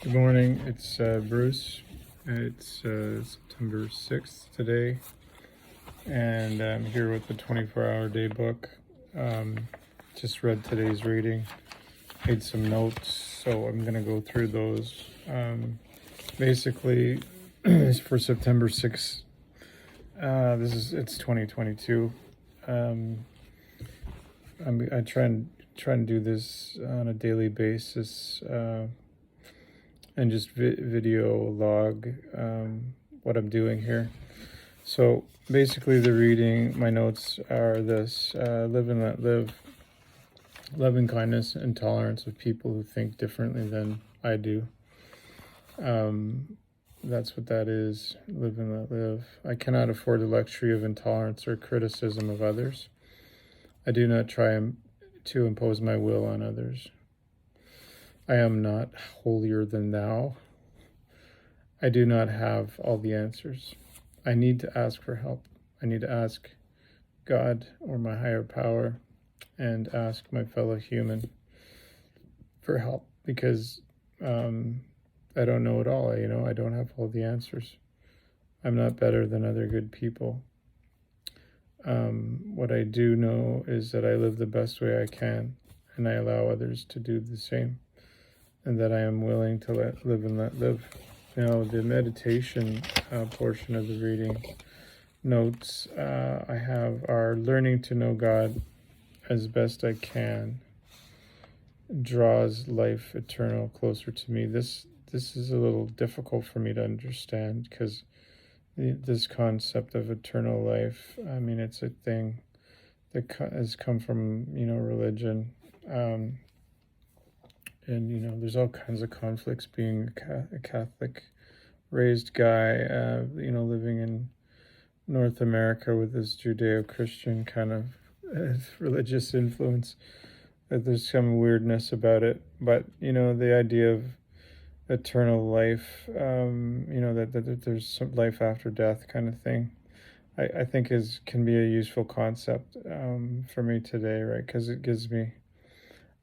Good morning, it's Bruce. It's September 6th today, and I'm here with the 24-hour day book. Just read today's reading, made some notes, so I'm going to go through those. Basically, for September 6th, it's 2022. I try and do this on a daily basis. And just video log what I'm doing here. So basically the reading, my notes are this: live and let live, loving kindness and tolerance of people who think differently than I do. That's what that is, live and let live. I cannot afford the luxury of intolerance or criticism of others. I do not try to impose my will on others. I am not holier than thou. I do not have all the answers. I need to ask for help. I need to ask God or my higher power and ask my fellow human for help because I don't know it all. I don't have all the answers. I'm not better than other good people. What I do know is that I live the best way I can, and I allow others to do the same, and that I am willing to live and let live. Now, the meditation portion of the reading notes I have are: learning to know God as best I can draws life eternal closer to me. This is a little difficult for me to understand because this concept of eternal life, I mean, it's a thing that has come from, religion. And there's all kinds of conflicts being a Catholic raised guy, living in North America with this Judeo-Christian kind of religious influence. That there's some weirdness about it, but the idea of eternal life, that there's some life after death kind of thing, I think can be a useful concept for me today, right? Because it gives me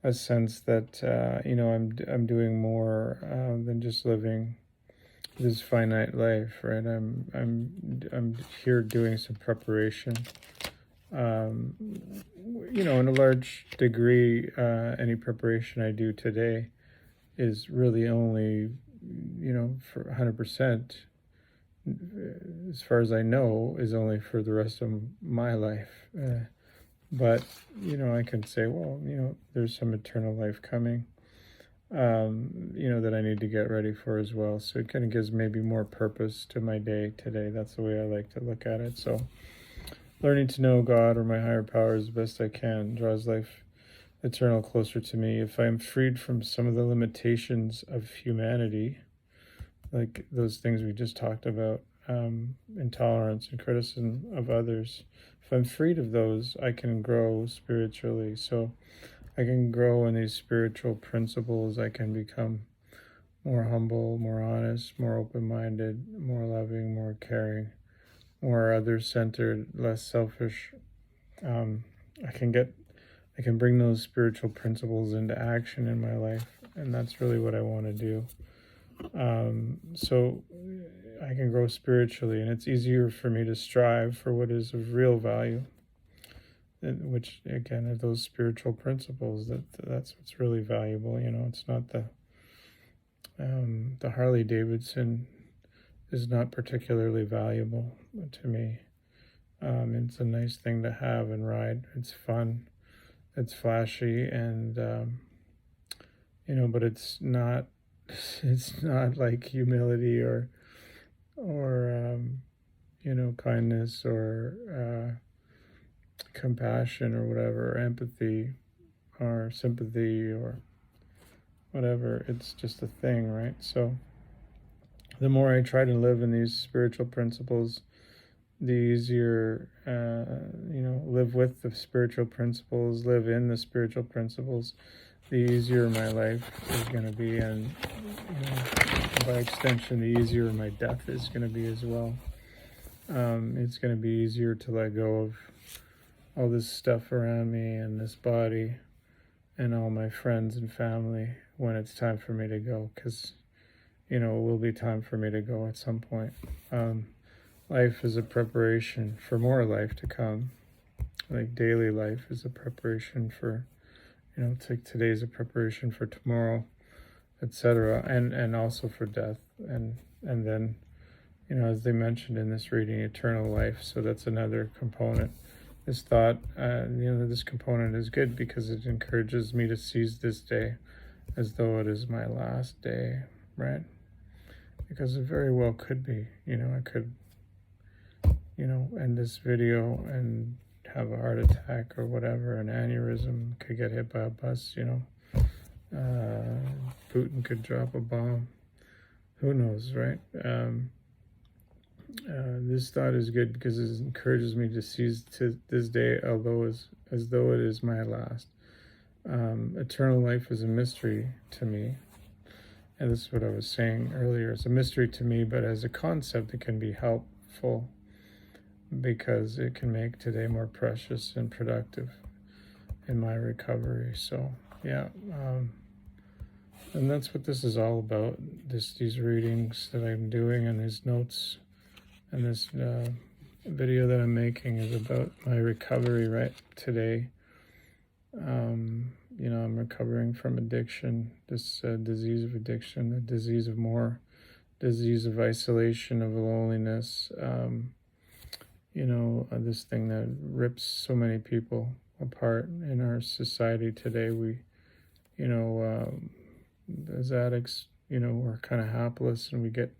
a sense that I'm doing more than just living this finite life, right? I'm here doing some preparation. In a large degree, any preparation I do today is really only, for 100%, as far as I know, is only for the rest of my life. But I can say, well, there's some eternal life coming, that I need to get ready for as well. So it kind of gives maybe more purpose to my day today. That's the way I like to look at it. So learning to know God or my higher power as best I can draws life eternal closer to me. If I am freed from some of the limitations of humanity, like those things we just talked about, intolerance and criticism of others, if I'm freed of those, I can grow spiritually. So I can grow in these spiritual principles. I can become more humble, more honest, more open-minded, more loving, more caring, more other-centered, less selfish. I can bring those spiritual principles into action in my life, and that's really what I want to do. So I can grow spiritually, and it's easier for me to strive for what is of real value, which again are those spiritual principles. That's what's really valuable. It's not the Harley Davidson is not particularly valuable to me. It's a nice thing to have and ride. It's fun, it's flashy, and but it's not like humility or kindness or compassion or whatever, or empathy or sympathy or whatever. It's just a thing, right? So the more I try to live in these spiritual principles, the easier, live with the spiritual principles, live in the spiritual principles, the easier my life is going to be, and by extension, the easier my death is going to be as well. It's going to be easier to let go of all this stuff around me and this body and all my friends and family when it's time for me to go, because it will be time for me to go at some point. Life is a preparation for more life to come. Like daily life is a preparation for, today's a preparation for tomorrow, etc., and also for death, and then, as they mentioned in this reading, eternal life. So that's another component. This thought, this component is good because it encourages me to seize this day as though it is my last day, right? Because it very well could be. I could, end this video and have a heart attack or whatever, an aneurysm, could get hit by a bus, Putin could drop a bomb. Who knows, right? This thought is good because it encourages me to seize to this day, although as though it is my last. Eternal life is a mystery to me, and this is what I was saying earlier. It's a mystery to me, but as a concept, it can be helpful because it can make today more precious and productive in my recovery. So, yeah. And that's what this is all about. These readings that I'm doing and these notes and this video that I'm making is about my recovery right today. I'm recovering from addiction, this disease of addiction, the disease of isolation, of loneliness, this thing that rips so many people apart in our society today. We, as addicts, we're kind of hapless and we get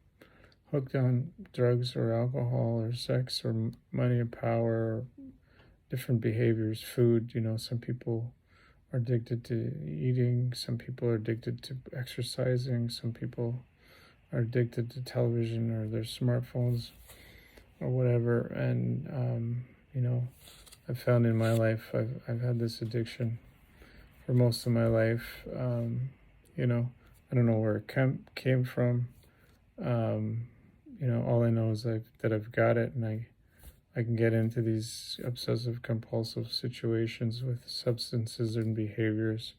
hooked on drugs or alcohol or sex or money or power or different behaviors, food. Some people are addicted to eating, some people are addicted to exercising, some people are addicted to television or their smartphones or whatever. And I've found in my life I've had this addiction for most of my life. I don't know where it came from. All I know is that I've got it, and I can get into these obsessive compulsive situations with substances and behaviors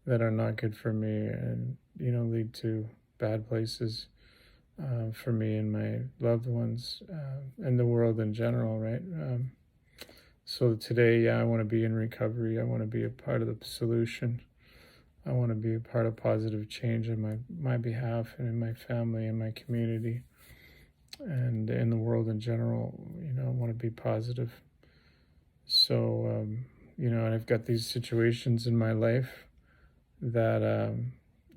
that are not good for me and, lead to bad places for me and my loved ones and the world in general, right? So today, I want to be in recovery. I want to be a part of the solution. I want to be a part of positive change in my behalf and in my family and my community and in the world in general. I want to be positive. So, and I've got these situations in my life that,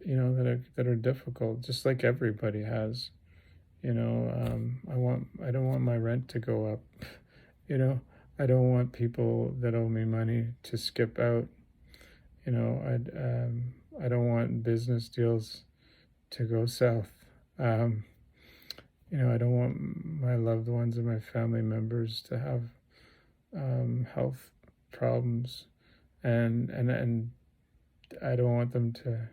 that are difficult, just like everybody has. I don't want my rent to go up. I don't want people that owe me money to skip out. I don't want business deals to go south. I don't want my loved ones and my family members to have health problems, and I don't want them to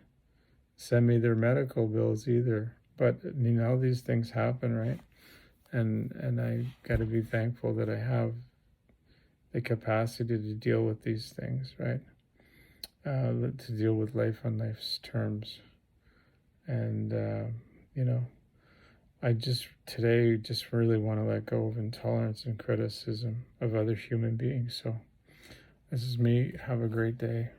send me their medical bills either. But these things happen, right? And I got to be thankful that I have the capacity to deal with these things, right? To deal with life on life's terms. And, I today really want to let go of intolerance and criticism of other human beings. So this is me. Have a great day.